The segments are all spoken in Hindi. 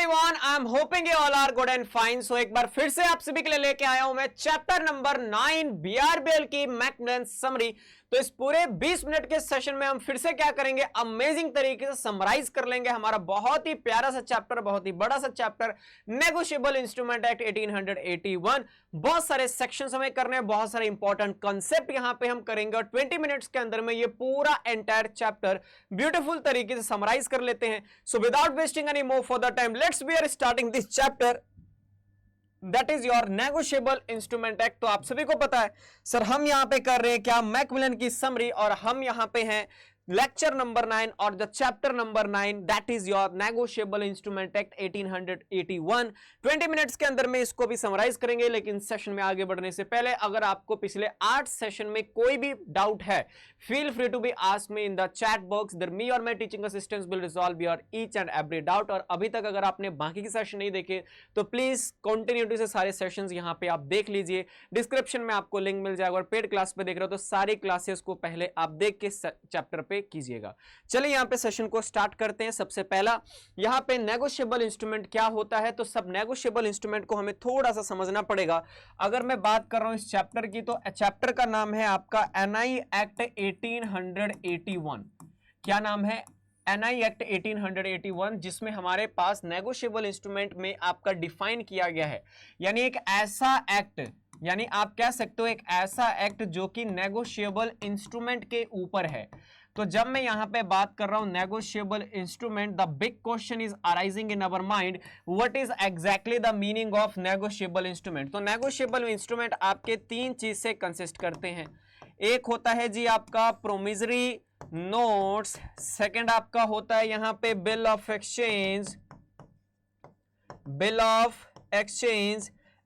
Everyone, I am hoping you all are good and fine. So एक बार फिर से आप सभी के लिए लेके आया हूं मैं चैप्टर नंबर 9 बीआरबीएल की मैकमिलन समरी। तो इस पूरे 20 मिनट के सेशन में हम फिर से क्या करेंगे, अमेजिंग तरीके से समराइज कर लेंगे हमारा बहुत ही प्यारा सा चैप्टर, बहुत ही बड़ा सा चैप्टर, नेगोशिएबल इंस्ट्रूमेंट एक्ट 1881। बहुत सारे सेक्शंस हमें करने हैं, बहुत सारे इंपॉर्टेंट कॉन्सेप्ट यहां पे हम करेंगे और 20 मिनट्स के अंदर में ये पूरा एंटायर चैप्टर ब्यूटीफुल तरीके से समराइज कर लेते हैं। So without wasting any more for the time, let's we are starting this chapter, that is your negotiable instrument act. तो आप सभी को पता है सर, हम यहां पे कर रहे हैं क्या, मैकमिलन की समरी, और हम यहां पे हैं लेक्चर नंबर 9 और the chapter number 9, that is your negotiable instrument act 1881। 20 minutes के अंदर में इसको भी समराइज करेंगे। लेकिन सेशन में आगे बढ़ने से पहले, अगर आपको पिछले 8 सेशन में कोई भी डाउट है, feel free to be ask me in the chat box. There me और my teaching assistants will resolve your each and every doubt. और अभी तक अगर आपने बाकी के सेशन नहीं देखे तो प्लीज कंटिन्यूटी से सारे सेशंस यहां पे आप देख लीजिए। डिस्क्रिप्शन में आपको लिंक मिल जाएगा, और पेड क्लास पे देख रहे हो तो सारी क्लासेस को पहले आप देख के चैप्टर पे कीजिएगा। चलिए यहां पे सेशन को स्टार्ट करते हैं। सबसे पहला यहां पे नेगोशिएबल इंस्ट्रूमेंट क्या होता है, तो सब नेगोशिएबल इंस्ट्रूमेंट को हमें थोड़ा सा समझना पड़ेगा। अगर मैं बात कर रहा हूं इस चैप्टर की, तो चैप्टर का नाम है आपका एनआई एक्ट 1881। क्या नाम है? एनआई एक्ट 1881, जिसमें हमारे पास नेगोशिएबल इंस्ट्रूमेंट में आपका डिफाइन किया गया है, यानी एक ऐसा एक्ट, यानी आप कह सकते हो एक ऐसा एक्ट जो कि नेगोशिएबल इंस्ट्रूमेंट के ऊपर है। तो जब मैं यहां पे बात कर रहा हूं negotiable instrument, the big question is arising in our mind, what is exactly the meaning of negotiable instrument. तो नेगोशिएबल इंस्ट्रूमेंट आपके 3 चीज से कंसिस्ट करते हैं। एक होता है जी आपका प्रोमिसरी नोट्स, सेकंड आपका होता है यहां पे bill of exchange,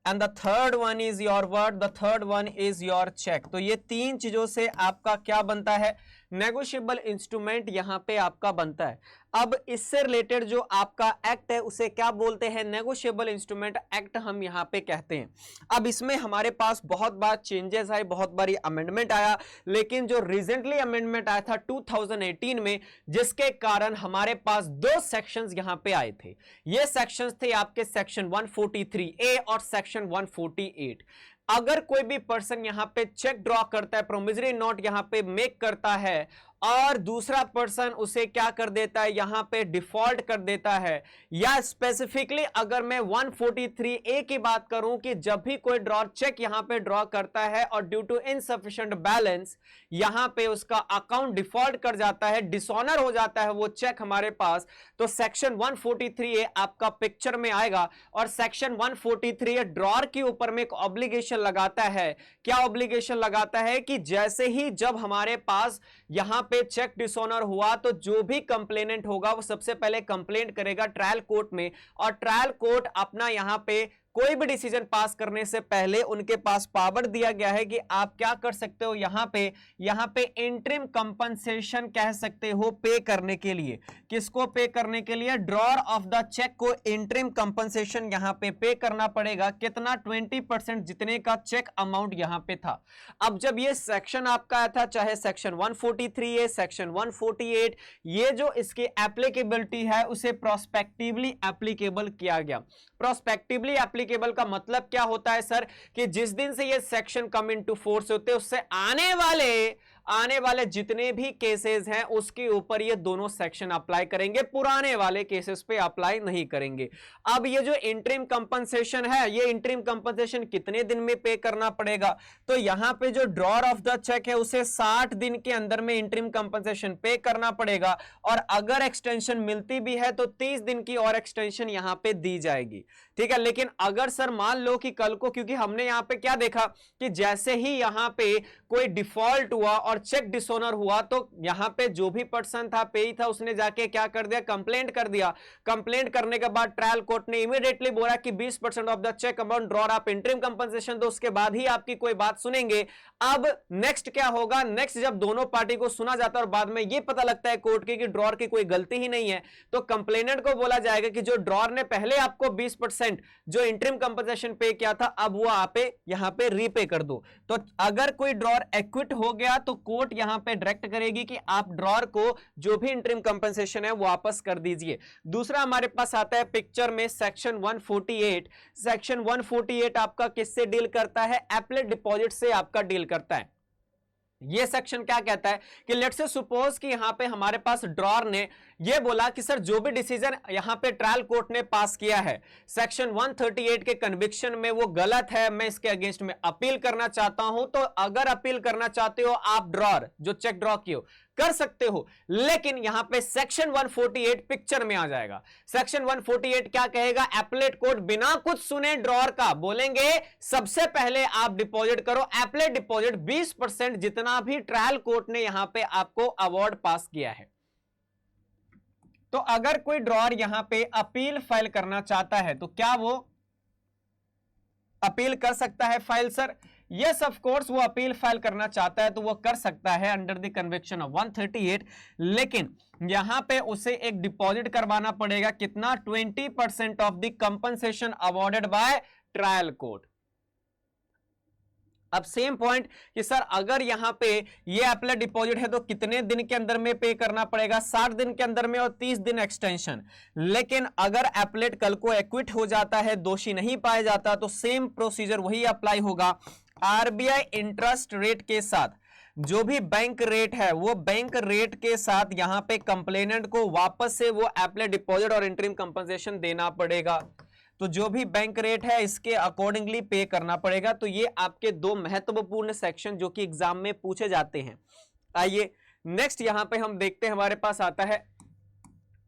and the third one is your word, the third one is your cheque. तो ये 3 चीजों से आपका क्या बनता है, नेगोशिएबल इंस्ट्रूमेंट यहां पे आपका बनता है। अब इससे रिलेटेड जो आपका एक्ट है उसे क्या बोलते हैं, नेगोशिएबल इंस्ट्रूमेंट एक्ट हम यहां पे कहते हैं। अब इसमें हमारे पास बहुत बार चेंजेस आए, बहुत बार अमेंडमेंट आया, लेकिन जो रिसेंटली अमेंडमेंट आया था 2018 में, जिसके कारण हमारे पास 2 सेक्शंस यहां पे आए थे। ये सेक्शंस थे आपके सेक्शन 143A और सेक्शन 148। अगर कोई भी पर्सन यहां पे चेक ड्रॉ करता है, प्रोमिसरी नोट यहां पे मेक करता है, और दूसरा पर्सन उसे क्या कर देता है, यहां पे डिफॉल्ट कर देता है, या स्पेसिफिकली अगर मैं 143A की बात करूं कि जब भी कोई ड्रॉ चेक यहां पे ड्रॉ करता है और ड्यू टू इनसफिशिएंट बैलेंस यहां पे उसका अकाउंट डिफॉल्ट कर जाता है, डिसऑनर हो जाता है वो चेक हमारे पास, तो सेक्शन 143A आपका पिक्चर में आएगा। और सेक्शन 143A ड्रॉर के ऊपर में एक ऑब्लिगेशन लगाता है। क्या ऑब्लिगेशन लगाता है कि जैसे ही जब हमारे पास यहां पे चेक डिसऑनर हुआ, तो जो भी कंप्लेनेंट होगा वो सबसे पहले कंप्लेंट करेगा ट्रायल कोर्ट में, और ट्रायल कोर्ट अपना यहां पे कोई भी डिसीजन पास करने से पहले उनके पास पावर दिया गया है कि आप क्या कर सकते हो, यहां पे इंटरिम कंपनसेशन कह सकते हो पे करने के लिए। किसको पे करने के लिए? ड्रॉर ऑफ द चेक को इंटरिम कंपनसेशन यहां पे करना पड़ेगा। कितना? 20% जितने का चेक अमाउंट यहां पे था। अब जब ये सेक्शन आपका आया था, चाहे सेक्शन 143A, सेक्शन 148, ये जो इसकी एप्लीकेबिलिटी है उसे प्रोस्पेक्टिवली एप्लीकेबल किया गया। प्रोस्पेक्टिवली एप्लीकेबल का मतलब क्या होता है सर, कि जिस दिन से ये सेक्शन कम इनटू फोर्स होते हैं उससे आने वाले जितने भी केसेस हैं उसके ऊपर ये दोनों सेक्शन अप्लाई करेंगे, पुराने वाले केसेस पे अप्लाई नहीं करेंगे। अब ये जो इंटरिम कंपनसेशन है, ये इंटरिम कंपनसेशन कितने दिन में पे करना पड़ेगा, तो यहां पे जो ड्रॉर ऑफ द चेक है उसे 60 दिन के अंदर में इंटरिम कंपनसेशन पे करना पड़ेगा, और अगर एक्सटेंशन मिलती भी है तो 30 दिन की और एक्सटेंशन यहां पे दी जाएगी। ठीक है, लेकिन अगर सर मान लो कि कल को, क्योंकि हमने यहां पे क्या देखा कि जैसे ही यहां पे कोई डिफॉल्ट हुआ और चेक डिसऑनर हुआ, तो यहां पे जो भी पर्सन था, पेई था, उसने जाके क्या कर दिया, कंप्लेंट कर दिया। कंप्लेंट करने के बाद ट्रायल कोर्ट ने इमीडिएटली बोला कि 20% off the cheque amount drawer आप इंटरिम कंपनसेशन दो, उसके बाद ही आपकी कोई बात सुनेंगे। अब नेक्स्ट क्या होगा, नेक्स्ट जब दोनों पार्टी को सुना जाता है और बाद में यह पता लगता है कोर्ट की कि ड्रॉर की कोई गलती ही नहीं है, तो कंप्लेनेंट को बोला जाएगा कि जो ड्रॉर ने पहले आपको 20% जो इंटरिम कंपनसेशन पे किया था, अब वो आप यहां पे रीपे कर दो। तो अगर कोई ड्रॉर एक्विट हो गया तो कोर्ट यहां पे डायरेक्ट करेगी कि आप ड्रॉर को जो भी इंटरिम कंपनसेशन है वापस कर दीजिए। दूसरा हमारे पास आता है पिक्चर में सेक्शन 148। सेक्शन 148 आपका किससे डील करता है? एपलेट डिपॉजिट से आपका डील करता है। ये सेक्शन क्या कहता है कि लेट्स से सपोज कि यहां पे हमारे पास ड्रॉर ने ये बोला कि सर जो भी डिसीजन यहां पे ट्रायल कोर्ट ने पास किया है सेक्शन 138 के कन्विक्शन में वो गलत है, मैं इसके अगेंस्ट में अपील करना चाहता हूं। तो अगर अपील करना चाहते हो आप ड्रॉर जो चेक ड्रॉ किए हो कर सकते हो, लेकिन यहां पे सेक्शन 148 पिक्चर में आ जाएगा। सेक्शन 148 क्या कहेगा? एपलेट कोर्ट बिना कुछ सुने ड्रॉर का बोलेंगे सबसे पहले आप डिपॉजिट करो एपलेट डिपॉजिट 20% जितना भी ट्रायल कोर्ट ने यहां पे आपको अवार्ड पास किया है। तो अगर कोई ड्रॉर यहां पे अपील फाइल करना चाहता है तो क्या वो अपील कर सकता है file? Sir yes of course वो अपील फाइल करना चाहता है तो वो कर सकता है अंडर द कन्विक्शन ऑफ 138, लेकिन यहां पे उसे एक डिपॉजिट करवाना पड़ेगा। कितना? 20% off the compensation awarded by trial court. अब सेम पॉइंट कि सर अगर यहां पे ये एपलेट डिपॉजिट है तो कितने दिन के अंदर में पे करना पड़ेगा? 60 दिन के अंदर में और 30 दिन एक्सटेंशन। लेकिन अगर एपलेट कल को एक्विट हो जाता है, दोषी नहीं पाया जाता, तो सेम प्रोसीजर वही अप्लाई होगा। आरबीआई इंटरेस्ट रेट के साथ जो भी बैंक रेट है वो बैंक रेट के साथ यहां पे कंप्लेनेंट को वापस से वो एपलेट डिपॉजिट और इंटरिम कंपनसेशन देना पड़ेगा। तो जो भी बैंक रेट है इसके अकॉर्डिंगली पे करना पड़ेगा। तो ये आपके दो महत्वपूर्ण सेक्शन जो कि एग्जाम में पूछे जाते हैं। आइए नेक्स्ट यहां पे हम देखते हैं, हमारे पास आता है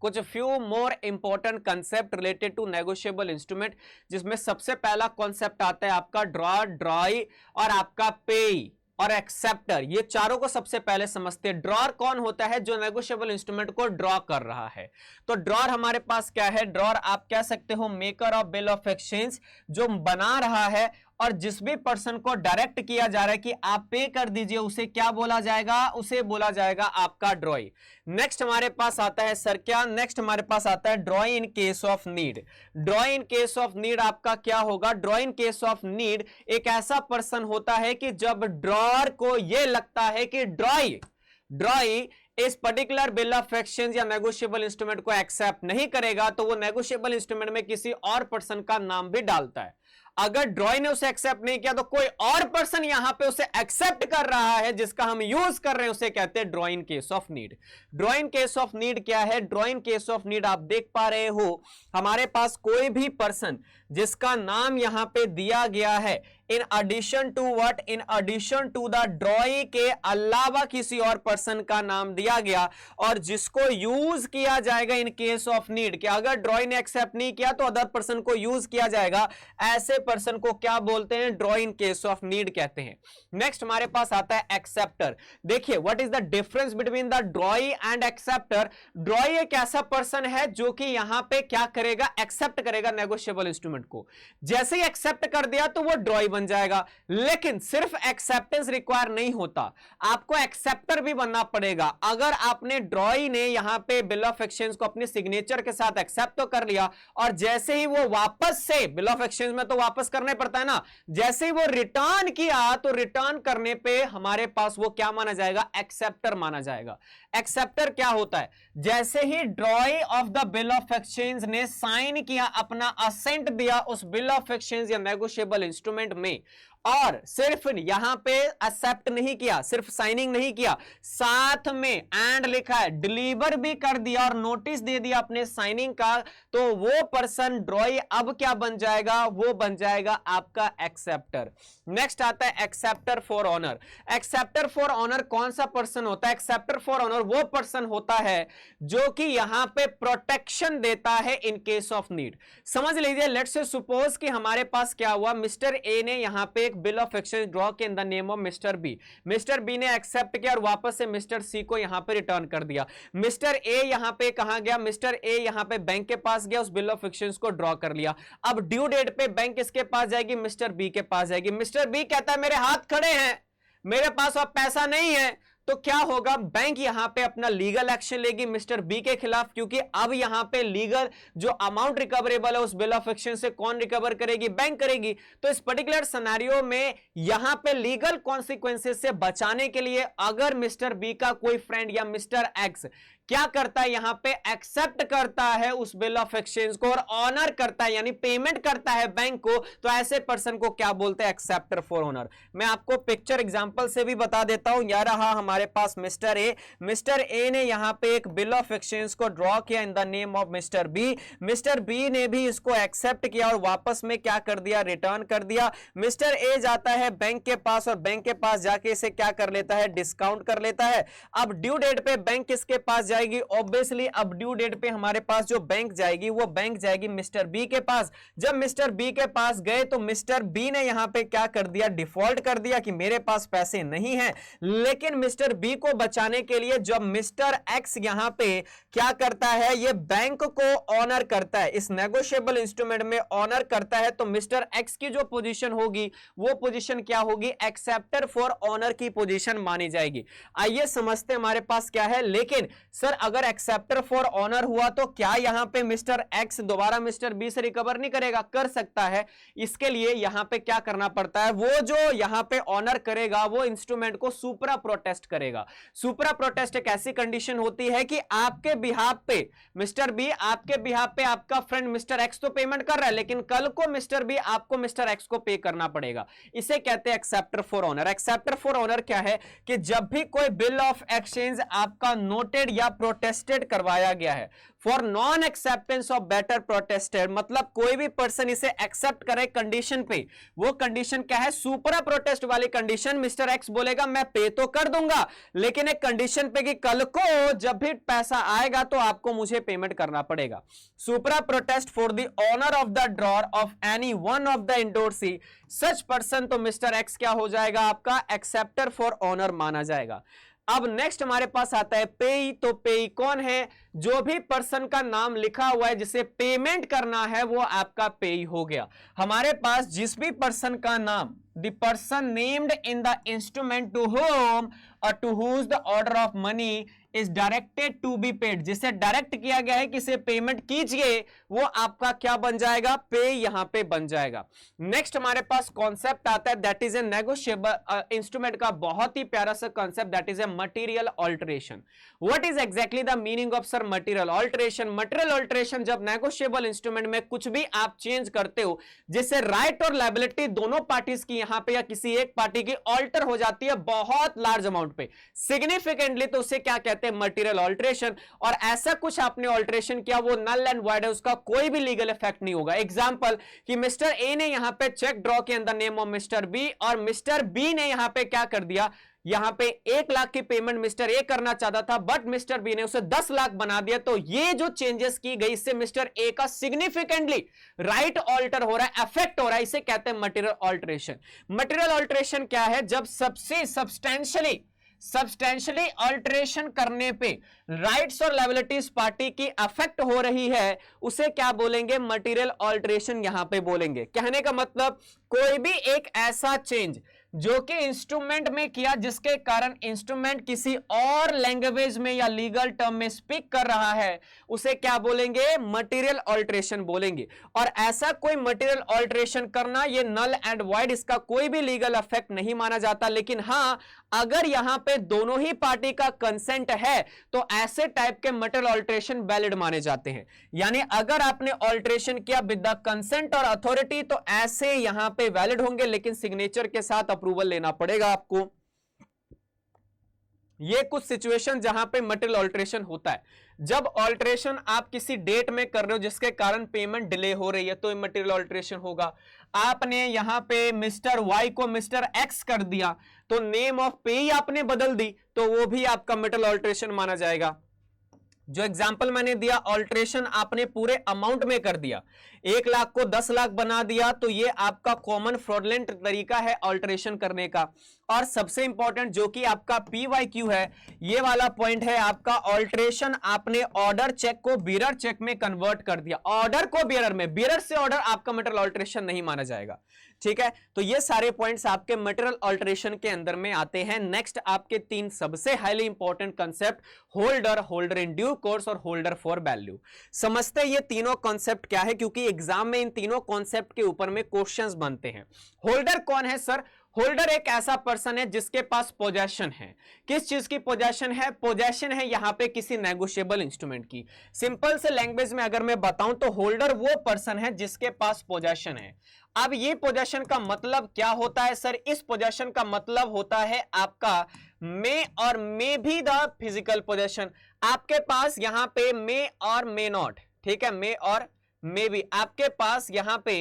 कुछ few more important concept related to negotiable instrument, जिसमें सबसे पहला कॉन्सेप्ट आता है आपका ड्रॉ, ड्रॉई और आपका पेई और एक्सेप्टर। ये चारों को सबसे पहले समझते हैं। ड्रॉर कौन होता है? जो नेगोशिएबल इंस्ट्रूमेंट को ड्रॉ कर रहा है। तो ड्रॉर हमारे पास क्या है? ड्रॉर आप कह सकते हो maker of bill of exchange, जो बना रहा है और जिस भी पर्सन को डायरेक्ट किया जा रहा है कि आप पे कर दीजिए, उसे क्या बोला जाएगा? उसे बोला जाएगा आपका ड्रॉई। नेक्स्ट हमारे पास आता है सर क्या? नेक्स्ट हमारे पास आता है ड्रॉई in case of need. ड्रॉई in case of need आपका क्या होगा? ड्रॉई इन केस ऑफ नीड एक ऐसा पर्सन होता है कि जब ड्रॉर को यह लगता है कि ड्रॉई इस पर्टिकुलर बिल ऑफ एक्सचेंज या नेगोशिएबल इंस्ट्रूमेंट को एक्सेप्ट नहीं करेगा, तो वो नेगोशिएबल इंस्ट्रूमेंट में किसी और पर्सन का नाम भी डालता है। अगर ड्रॉई ने उसे एक्सेप्ट नहीं किया तो कोई और पर्सन यहां पे उसे एक्सेप्ट कर रहा है जिसका हम यूज कर रहे हैं, उसे कहते हैं ड्रॉई in case of need. ड्रॉई in case of need क्या है? ड्रॉई इन केस ऑफ नीड आप देख पा रहे हो हमारे पास कोई भी पर्सन जिसका नाम यहां पे दिया गया है in addition to what? In addition to the drawee के अलावा किसी और पर्सन का नाम दिया गया और जिसको यूज किया जाएगा इन केस ऑफ नीड। कि अगर ड्रॉई ने एक्सेप्ट नहीं किया तो अदर पर्सन को यूज किया जाएगा। ऐसे पर्सन को क्या बोलते हैं? ड्रॉई इन केस ऑफ नीड कहते हैं। नेक्स्ट हमारे पास आता है एक्सेप्टर। देखिए what is the difference between the ड्रॉई and acceptor? ड्रॉई एक ऐसा पर्सन है जो कि यहां पे क्या करेगा? एक्सेप्ट करेगा नेगोशिएबल इंस्ट्रूमेंट को। जैसे ही एक्सेप्ट कर दिया तो वो ड्रॉई बन जाएगा। लेकिन सिर्फ एक्सेप्टेंस रिक्वायर नहीं होता, आपको एक्सेप्टर भी बनना पड़ेगा। अगर आपने ड्रॉई ने यहां पे बिल ऑफ एक्सचेंज को अपने सिग्नेचर के साथ एक्सेप्ट तो कर लिया और जैसे ही वो वापस से बिल ऑफ एक्सचेंज में तो वापस करने पड़ता है ना, जैसे ही वो रिटर्न किया तो रिटर्न करने पे हमारे पास वो क्या माना जाएगा? एक्सेप्टर माना जाएगा। एक्सेप्टर क्या होता है? जैसे ही drawee of the bill of exchange ने साइन किया, अपना असेंट दिया उस बिल ऑफ एक्सचेंज या नेगोशिएबल इंस्ट्रूमेंट में, और सिर्फ यहां पे एक्सेप्ट नहीं किया, सिर्फ साइनिंग नहीं किया, साथ में एंड लिखा है, डिलीवर भी कर दिया और नोटिस दे दिया अपने साइनिंग का, तो वो पर्सन ड्रॉई अब क्या बन जाएगा? वो बन जाएगा आपका एक्सेप्टर। नेक्स्ट आता है acceptor for honour. Acceptor for honour कौन सा पर्सन होता है? एक्सेप्टर फॉर ऑनर वो पर्सन होता है जो कि यहां पे प्रोटेक्शन देता है इन केस ऑफ नीड। समझ लीजिए, लेट्स से सपोज कि हमारे पास क्या हुआ, मिस्टर ए ने यहां पे एक बिल ऑफ एक्सचेंज ड्रॉ के in the name of mister B. Mister B ने एक्सेप्ट किया और वापस से मिस्टर सी को यहां पे रिटर्न कर दिया। मिस्टर ए यहां पे कहां गया? मिस्टर ए यहां पे बैंक के पास गया, उस बिल ऑफ एक्सचेंज को ड्रॉ कर लिया। अब ड्यू डेट पे बैंक किसके पास जाएगी? मिस्टर बी के पास जाएगी। मिस्टर बी कहता है मेरे हाथ खड़े हैं, मेरे पास अब पैसा नहीं है, तो क्या होगा, बैंक यहां पे अपना लीगल एक्शन लेगी मिस्टर बी के खिलाफ, क्योंकि अब यहां पे लीगल जो अमाउंट रिकवरेबल है उस बिल ऑफ एक्सचेंज से कौन रिकवर करेगी, बैंक करेगी। तो इस पर्टिकुलर सिनेरियो में यहां पे लीगल कॉन्सिक्वेंसेस से बचाने के लिए अगर मिस्टर बी का कोई फ्रेंड या मिस्टर एक्स क्या करता है, यहां पे एक्सेप्ट करता है उस बिल ऑफ एक्सचेंज को और ऑनर करता है यानी पेमेंट करता है बैंक को, तो ऐसे पर्सन को क्या बोलते हैं, एक्सेप्टर फॉर ऑनर। मैं आपको पिक्चर एग्जांपल से भी बता देता हूं। यह रहा हमारे पास मिस्टर ए, मिस्टर ए ने यहां पे एक बिल ऑफ एक्सचेंज को ड्रॉ किया in the name of mister B, mister B ने भी इसको एक्सेप्ट किया और वापस में क्या कर दिया, रिटर्न कर दिया। मिस्टर ए जाता है बैंक के पास और बैंक के पास जाके इसे क्या कर लेता है, डिस्काउंट कर लेता है। अब ड्यू डेट पे बैंक किसके पास जाएगी, ऑब्वियसली अब ड्यू डेट पे हमारे पास जो बैंक जाएगी वो बैंक जाएगी मिस्टर बी के पास। जब मिस्टर बी के पास गए तो मिस्टर बी ने यहां पे क्या कर दिया, डिफॉल्ट कर दिया कि मेरे पास पैसे नहीं हैं। लेकिन मिस्टर बी को बचाने के लिए जब मिस्टर एक्स यहां पे क्या करता है, ये बैंक को ऑनर करता है, इस नेगोशिएबल इंस्ट्रूमेंट में ऑनर करता है, तो मिस्टर एक्स की जो पोजीशन होगी वो पोजीशन क्या होगी, एक्सेप्टर फॉर ऑनर की पोजीशन मानी जाएगी। आइए समझते हमारे पास क्या है। लेकिन सर अगर एक्सेप्टर फॉर ऑनर हुआ तो क्या यहां पे मिस्टर एक्स दोबारा मिस्टर बी से रिकवर नहीं करेगा, कर सकता है। इसके लिए यहां पे क्या करना पड़ता है, वो जो यहां पे ऑनर करेगा वो इंस्ट्रूमेंट को सुपरा प्रोटेस्ट करेगा। सुपरा प्रोटेस्ट एक ऐसी कंडीशन होती है कि आपके बिहाफ पे मिस्टर बी, आपके बिहाफ पे आपका फ्रेंड मिस्टर एक्स तो पेमेंट कर रहा है, लेकिन कल को मिस्टर बी आपको मिस्टर एक्स को पे करना पड़ेगा। इसे कहते हैं acceptor for honour. Acceptor for honour क्या है कि जब भी कोई बिल ऑफ एक्सचेंज आपका नोटेड या प्रोटेस्टेड करवाया गया है, for non acceptance of better protested, मतलब कोई भी पर्सन इसे एक्सेप्ट करे कंडीशन पे, वो कंडीशन क्या है, सुपरा प्रोटेस्ट वाली कंडीशन। मिस्टर एक्स बोलेगा मैं पे तो कर दूंगा, लेकिन एक कंडीशन पे कि कल को जब भी पैसा आएगा तो आपको मुझे पेमेंट करना पड़ेगा। Supra protest for the honour of the drawer of any one of the endorsee, such person, तो मिस्टर एक्स क्या हो जाएगा, आपका एक्सेप्टर फॉर ऑनर माना जाएगा। अब नेक्स्ट हमारे पास आता है पेई। तो पेई कौन है, जो भी पर्सन का नाम लिखा हुआ है जिसे पेमेंट करना है वो आपका पेई हो गया। हमारे पास जिस भी पर्सन का नाम, the person named in the instrument to whom और to whom the order of money is directed to be paid, जिसे डायरेक्ट किया गया है कि इसे पेमेंट कीजिए, वो आपका क्या बन जाएगा, पे यहां पे बन जाएगा। नेक्स्ट हमारे पास कॉन्सेप्ट आता है that is a negotiable instrument का बहुत ही प्यारा सा concept, that is a material alteration. What is exactly the meaning of sir material alteration? Material alteration जब नेगोशिएबल इंस्ट्रूमेंट में कुछ भी आप चेंज करते हो जिससे राइट और लायबिलिटी दोनों पार्टीज की यहां पे या किसी एक पार्टी की ऑल्टर हो जाती है बहुत लार्ज अमाउंट पे, सिग्निफिकेंटली, तो उसे क्या कहते हैं, मटेरियल ऑल्टरेशन। और ऐसा कुछ आपने ऑल्टरेशन किया वो नल एंड वॉइड है, उसका कोई भी लीगल इफेक्ट नहीं होगा। एग्जांपल कि मिस्टर ए ने यहां पे चेक ड्रॉ किया in the name of mister B और मिस्टर बी ने यहां पे क्या कर दिया, यहां पे 1 लाख की पेमेंट मिस्टर ए करना चाहता था बट मिस्टर बी ने उसे 10 लाख बना दिया। तो ये जो चेंजेस की गई इससे मिस्टर ए का सिग्निफिकेंटली राइट ऑल्टर हो रहा है, अफेक्ट हो रहा है, इसे कहते हैं मटेरियल ऑल्टरेशन। मटेरियल ऑल्टरेशन क्या है, जब सबसे सब्सटेंशियली ऑल्टरेशन करने पे राइट्स और लायबिलिटीज पार्टी की अफेक्ट हो रही है, उसे क्या बोलेंगे, मटेरियल ऑल्टरेशन यहां पे बोलेंगे। कहने का मतलब कोई भी एक ऐसा चेंज जो कि इंस्ट्रूमेंट में किया जिसके कारण इंस्ट्रूमेंट किसी और लैंग्वेज में या लीगल टर्म में स्पीक कर रहा है, उसे क्या बोलेंगे, मटेरियल ऑल्टरेशन बोलेंगे। और ऐसा कोई मटेरियल ऑल्टरेशन करना ये नल एंड वॉइड, इसका कोई भी लीगल इफेक्ट नहीं माना जाता। लेकिन हां, अगर यहां पे दोनों ही पार्टी का कंसेंट है तो ऐसे टाइप के मटेरियल ऑल्टरेशन वैलिड माने जाते हैं। यानी अगर आपने ऑल्टरेशन किया विद द कंसेंट और अथॉरिटी तो ऐसे यहां पे वैलिड होंगे, लेकिन सिग्नेचर के साथ अप्रूवल लेना पड़ेगा आपको। ये कुछ सिचुएशन जहां पे मटेरियल ऑल्टरेशन होता है। जब ऑल्टरेशन आप किसी डेट में कर रहे हो जिसके कारण पेमेंट डिले हो रही है तो मटेरियल ऑल्टरेशन होगा। आपने यहां पे मिस्टर वाई को मिस्टर एक्स कर दिया तो नेम ऑफ पे ही आपने बदल दी तो वो भी आपका मटेरियल ऑल्टरेशन माना जाएगा। जो एग्जाम्पल मैंने दिया, ऑल्टरेशन आपने पूरे अमाउंट में कर दिया, 1 लाख को 10 लाख बना दिया, तो ये आपका कॉमन फ्रॉडलेंट तरीका है ऑल्टरेशन करने का। और सबसे इंपॉर्टेंट जो कि आपका PYQ है, ये वाला पॉइंट है आपका ऑल्ट्रेशन, आपने ऑर्डर चेक को बियरर चेक में कन्वर्ट कर दिया, ऑर्डर को बियरर में, बियरर से ऑर्डर आपका मटेरियल ऑल्ट्रेशन नहीं माना जाएगा, ठीक है। तो ये सारे पॉइंट्स आपके मटेरियल ऑल्ट्रेशन के अंदर में आते हैं। नेक्स्ट आपके तीन सबसे highly important concept, holder, holder in due course और होल्डर फॉर वैल्यू। समझते ये तीनों कॉन्सेप्ट क्या है, क्योंकि एग्जाम में इन तीनों कॉन्सेप्ट के ऊपर में क्वेश्चंस बनते हैं। होल्डर कौन है सर? होल्डर एक ऐसा पर्सन है जिसके पास पोजेशन है। किस चीज की पोजेशन है? पोजेशन है यहां पे किसी नेगोशिएबल इंस्ट्रूमेंट की। सिंपल से लैंग्वेज में अगर मैं बताऊं तो होल्डर वो पर्सन है जिसके पास पोजेशन है। अब ये पोजेशन का मतलब क्या होता है सर? इस पोजेशन का मतलब होता है आपका मे और मे भी द फिजिकल पोजेशन। आपके पास यहां पे मे और मे नॉट, ठीक है, मे और मे भी आपके पास यहां पे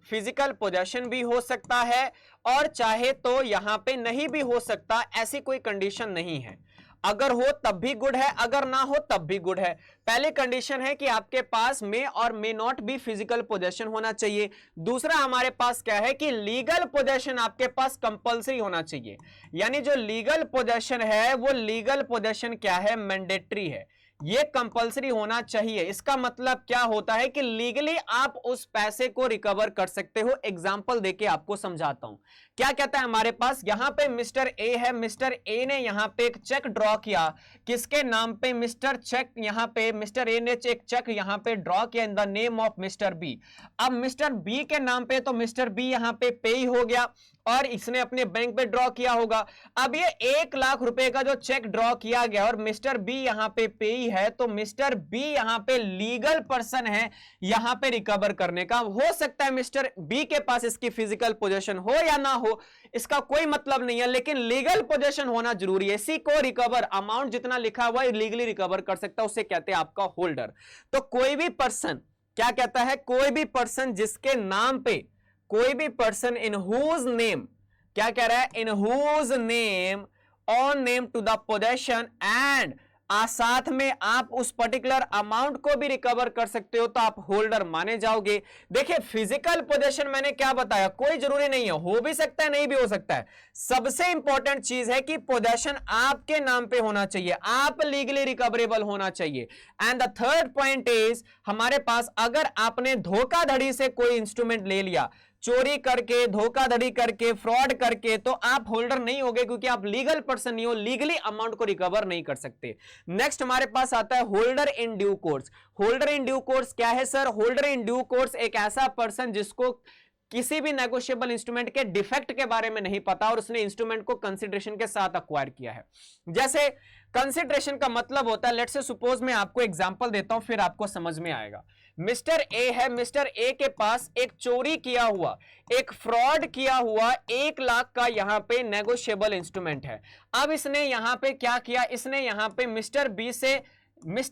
फिजिकल पोजेशन भी हो सकता है और चाहे तो यहां पे नहीं भी हो सकता, ऐसी कोई कंडीशन नहीं है। अगर हो तब भी गुड है, अगर ना हो तब भी गुड है। पहली कंडीशन है कि आपके पास मे और मे नॉट भी फिजिकल पोजेशन होना चाहिए। दूसरा हमारे पास क्या है कि लीगल पोजेशन आपके पास कंपलसरी होना चाहिए। यानी जो लीगल पोजेशन है वो लीगल पोजेशन क्या है? मैंडेटरी है, ये कंपलसरी होना चाहिए। इसका मतलब क्या होता है कि लीगली आप उस पैसे को रिकवर कर सकते हो। एग्जांपल देके आपको समझाता हूं। क्या कहता है हमारे पास, यहां पे मिस्टर ए है, मिस्टर ए ने यहां पे एक चेक ड्रॉ किया, किसके नाम पे? मिस्टर चेक, यहां पे मिस्टर ए ने एक चेक यहां पे ड्रॉ किया in the name of mister B. अब मिस्टर बी के नाम पे, तो मिस्टर बी यहां पे पे हो गया और इसने अपने बैंक पे ड्रॉ किया होगा। अब ये 1 लाख रुपए का जो चेक ड्रॉ किया गया और मिस्टर बी यहां पे पेई है, तो मिस्टर बी यहां पे लीगल पर्सन है यहां पे रिकवर करने का। हो सकता है मिस्टर बी के पास इसकी फिजिकल पोजीशन हो या ना हो, इसका कोई मतलब नहीं है, लेकिन लीगल पोजीशन होना जरूरी है। इसी को रिकवर, अमाउंट जितना लिखा हुआ है लीगली रिकवर कर सकता है, उसे कहते हैं आपका होल्डर। तो कोई भी पर्सन, क्या कहता है? कोई भी पर्सन जिसके नाम पे, कोई भी पर्सन इन हुज नेम, क्या कह रहा है? In whose name, on name to the possession and साथ में आप उस पर्टिकुलर अमाउंट को भी रिकवर कर सकते हो, तो आप होल्डर माने जाओगे। देखिए फिजिकल पोजेशन मैंने क्या बताया, कोई जरूरी नहीं है, हो भी सकता है नहीं भी हो सकता है। सबसे इंपॉर्टेंट चीज है कि पोजेशन आपके नाम पे होना चाहिए, आप लीगली रिकवरेबल होना चाहिए। And the third point is, हमारे पास अगर आपने धोखाधड़ी से कोई इंस्ट्रूमेंट ले लिया, चोरी करके, धोखाधड़ी करके, फ्रॉड करके, तो आप होल्डर नहीं होगे, क्योंकि आप लीगल पर्सन नहीं हो, लीगली अमाउंट को रिकवर नहीं कर सकते। नेक्स्ट हमारे पास आता है holder in due course. Holder in due course क्या है sir? Holder in due course एक ऐसा पर्सन जिसको किसी भी नेगोशिएबल इंस्ट्रूमेंट के डिफेक्ट के बारे में नहीं पता और उसने इंस्ट्रूमेंट को कंसिडरेशन के साथ अक्वायर किया है। जैसे कंसिडरेशन का मतलब होता है, लेट्स से सपोज मैं आपको एग्जांपल देता हूं, फिर आपको समझ में आएगा। मिस्टर ए है, मिस्टर ए के पास एक चोरी किया हुआ, एक फ्रॉड किया हुआ 1 लाख का यहां पे नेगोशिएबल इंस्ट्रूमेंट है। अब इसने यहां पे क्या किया? इसने यहां पे मिस्टर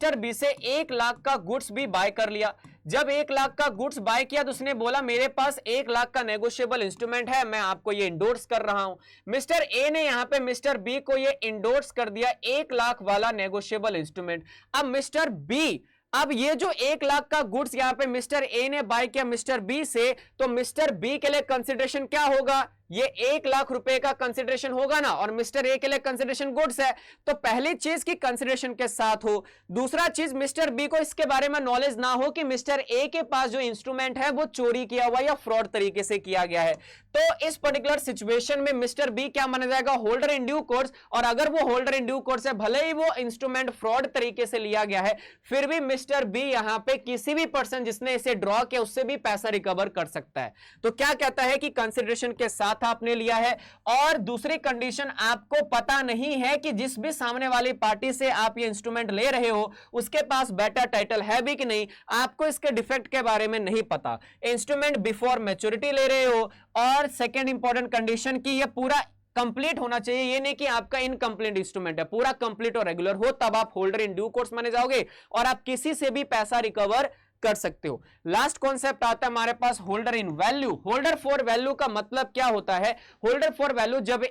बी से 1 लाख का गुड्स भी बाय कर लिया। जब 1 लाख का गुड्स बाय किया तो उसने बोला मेरे पास 1 लाख का नेगोशिएबल इंस्ट्रूमेंट है, मैं आपको ये इंडोर्स कर रहा हूं। मिस्टर ए ने यहां पे मिस्टर बी को ये इंडोर्स कर दिया 1 लाख वाला नेगोशिएबल इंस्ट्रूमेंट। अब मिस्टर बी, अब ये जो 1 लाख का गुड्स यहां पे मिस्टर ए ने बाय किया मिस्टर बी से, तो मिस्टर बी के लिए कंसिडरेशन क्या होगा? ये 1 लाख रुपए का कंसिडरेशन होगा ना, और मिस्टर ए के लिए कंसिडरेशन गुड्स है, तो पहली चीज की कंसिडरेशन के साथ हो। दूसरा चीज, मिस्टर बी को इसके बारे में नॉलेज ना हो कि मिस्टर ए के पास जो इंस्ट्रूमेंट है वो चोरी किया हुआ या फ्रॉड तरीके से किया गया है। तो इस पर्टिकुलर सिचुएशन में मिस्टर बी क्या माना जाएगा? Holder in due course. और अगर वो होल्डर इन ड्यू कोर्स है, भले ही वो इंस्ट्रूमेंट फ्रॉड तरीके से लिया गया है, फिर भी मिस्टर बी यहां पे किसी भी पर्सन जिसने इसे ड्रॉ किया उससे भी पैसा रिकवर कर सकता है। तो क्या कहता है कि कंसिडरेशन के साथ आपने लिया है। और दूसरी कंडीशन, आपको पता नहीं है कि जिस भी सामने वाली पार्टी से आप ये इंस्ट्रूमेंट ले रहे हो उसके पास बेटा टाइटल है भी कि नहीं, आपको इसके डिफेक्ट के बारे में नहीं पता। इंस्ट्रूमेंट बिफोर मैच्योरिटी ले रहे हो। और सेकेंड इंपॉर्टेंट कंडीशन की ये पूरा कंप्लीट होना चाहिए, ये नहीं कि आपका इनकंप्लीट इंस्ट्रूमेंट है, पूरा कंप्लीट और रेगुलर हो, तब आप होल्डर इन ड्यू कोर्स माने जाओगे और आप किसी से भी पैसा रिकवर कर सकते हो। लास्ट कॉन्सेप्ट आता है हमारे पास holder in value. Holder for value का मतलब क्या होता है? होल्डर फॉर वैल्यू, जब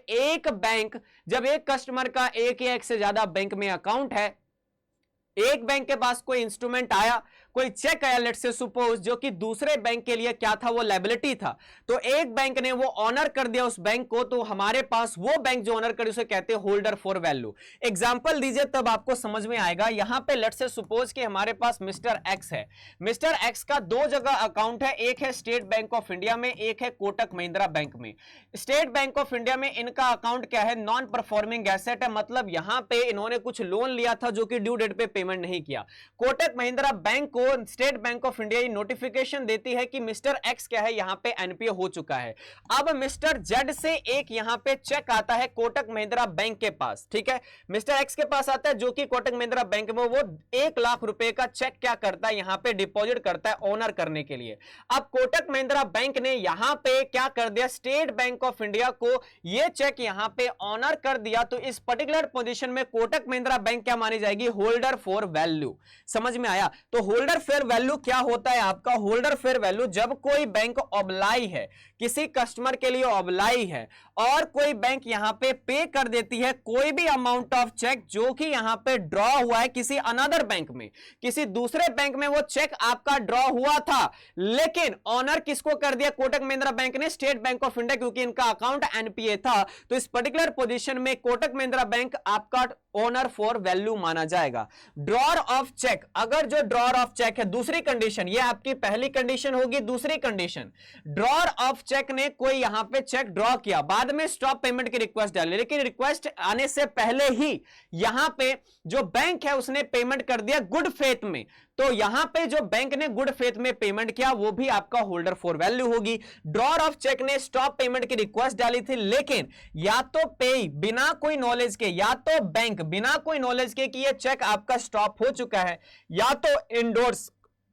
एक कस्टमर का एक या एक से ज्यादा बैंक में अकाउंट है, एक बैंक के पास कोई इंस्ट्रूमेंट आया, कोई चेक आया लेट्स से सपोज, जो कि दूसरे बैंक के लिए क्या था, वो लायबिलिटी था, तो एक बैंक ने वो ऑनर कर दिया उस बैंक को, तो हमारे पास वो बैंक जो ऑनर करे उसे कहते हैं होल्डर फॉर वैल्यू। एग्जांपल दीजिए तब आपको समझ में आएगा। यहां पे लेट्स से सपोज कि हमारे पास मिस्टर एक्स है। मिस्टर एक्स का दो जगह अकाउंट है, एक है स्टेट बैंक ऑफ इंडिया में, एक है कोटक महिंद्रा बैंक में। स्टेट बैंक ऑफ इंडिया में इनका अकाउंट क्या है, नॉन परफॉर्मिंग एसेट है, मतलब यहां पे इन्होंने कुछ लोन लिया था जो कि ड्यू डेट पे पेमेंट नहीं किया। कोटक महिंद्रा बैंक को state bank of India notification देती है कि मिस्टर एक्स क्या है, यहां पे एनपीए हो चुका है। अब मिस्टर जेड से एक यहां पे चेक आता है कोटक महिंद्रा बैंक के पास, ठीक है, मिस्टर एक्स के पास आता है, जो कि कोटक महिंद्रा बैंक में वो 1 लाख रुपए का चेक क्या करता है, यहां पे डिपॉजिट करता है ऑनर करने के लिए। अब कोटक महिंद्रा बैंक ने यहां पे क्या कर दिया, स्टेट बैंक ऑफ इंडिया को ये चेक यहां पे ऑनर कर दिया, तो इस पर्टिकुलर पोजीशन में कोटक महिंद्रा बैंक क्या मानी जाएगी, होल्डर फॉर वैल्यू। समझ में आया? तो होल्डर फेयर वैल्यू क्या होता है आपका, होल्डर फेयर वैल्यू जब कोई बैंक ऑब्लाई है, किसी कस्टमर के लिए ऑब्लाई है और कोई बैंक यहां पे कर देती है कोई भी अमाउंट ऑफ चेक जो कि यहां पे ड्रॉ हुआ है किसी अनदर बैंक में, किसी दूसरे बैंक में वो चेक आपका ड्रॉ हुआ था, लेकिन ऑनर किसको कर दिया, कोटक महिंद्रा बैंक ने, स्टेट बैंक ऑफ इंडिया, क्योंकि इनका अकाउंट एनपीए था, तो इस पर्टिकुलर पोजीशन में कोटक महिंद्रा बैंक आपका ओनर फॉर वैल्यू माना जाएगा। ड्रॉर ऑफ चेक, अगर जो ड्रॉर ऑफ चेक है, दूसरी कंडीशन, ये आपकी पहली कंडीशन होगी, दूसरी कंडीशन, ड्रॉर ऑफ चेक ने कोई यहां पे चेक ड्रॉ किया, बाद में स्टॉप पेमेंट की रिक्वेस्ट डाली, लेकिन रिक्वेस्ट आने से पहले ही यहां पे जो बैंक है उसने पेमेंट कर दिया गुड फेथ में, तो यहां पे जो बैंक ने गुड फेथ में पेमेंट किया वो भी आपका होल्डर फॉर वैल्यू होगी। ड्रॉर ऑफ चेक ने स्टॉप पेमेंट की रिक्वेस्ट डाली थी, लेकिन या तो पे बिना कोई नॉलेज के, या तो बैंक बिना कोई नॉलेज के कि ये चेक आपका स्टॉप हो चुका है, या तो इंडोर्स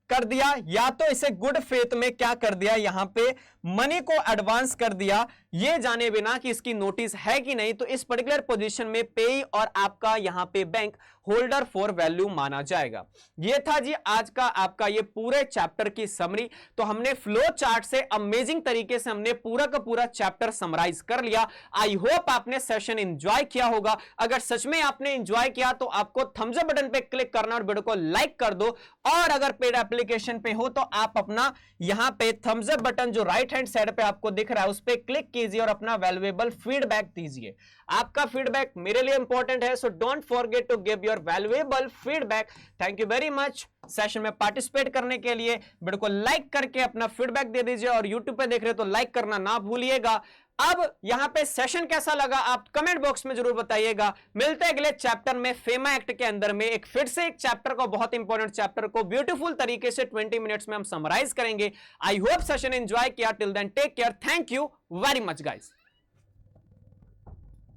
कर दिया, या तो इसे गुड फेथ में क्या कर दिया, यहां पे मनी को एडवांस कर दिया, ये जाने बिना कि इसकी नोटिस है कि नहीं, तो इस पर्टिकुलर पोजीशन में पे और आपका यहां पे बैंक होल्डर फॉर वैल्यू माना जाएगा। ये था जी आज का आपका ये पूरे चैप्टर की समरी। तो हमने फ्लो चार्ट से अमेजिंग तरीके से हमने पूरा का पूरा चैप्टर समराइज कर लिया। आई होप आपने सेशन एंजॉय किया होगा। अगर सच में आपने एंजॉय किया तो आपको थम्स अप बटन पे क्लिक करना और वीडियो को लाइक कर दो, और अगर पेड एप्लीकेशन पे हो तो आप अपना यहां पे थम्स अप बटन जो राइट हैंड साइड पे आपको दिख रहा है उस पे क्लिक कीजिए और अपना वैल्यूएबल फीडबैक दीजिए। आपका फीडबैक मेरे लिए इंपॉर्टेंट है, so don't forget to give your valuable feedback. Thank you very much session में पार्टिसिपेट करने के लिए। वीडियो को लाइक करके अपना फीडबैक दे दीजिए, और यूट्यूब पे देख रहे हो तो लाइक करना ना भूलिएगा। अब यहां पे सेशन कैसा लगा आप कमेंट बॉक्स में जरूर बताइएगा। मिलते हैं अगले चैप्टर में, फेमा एक्ट के अंदर में एक फिर से एक चैप्टर को, बहुत इंपॉर्टेंट चैप्टर को ब्यूटीफुल तरीके से 20 मिनट्स में हम समराइज करेंगे। आई होप सेशन एंजॉय किया। Till then take care, thank you very much guys.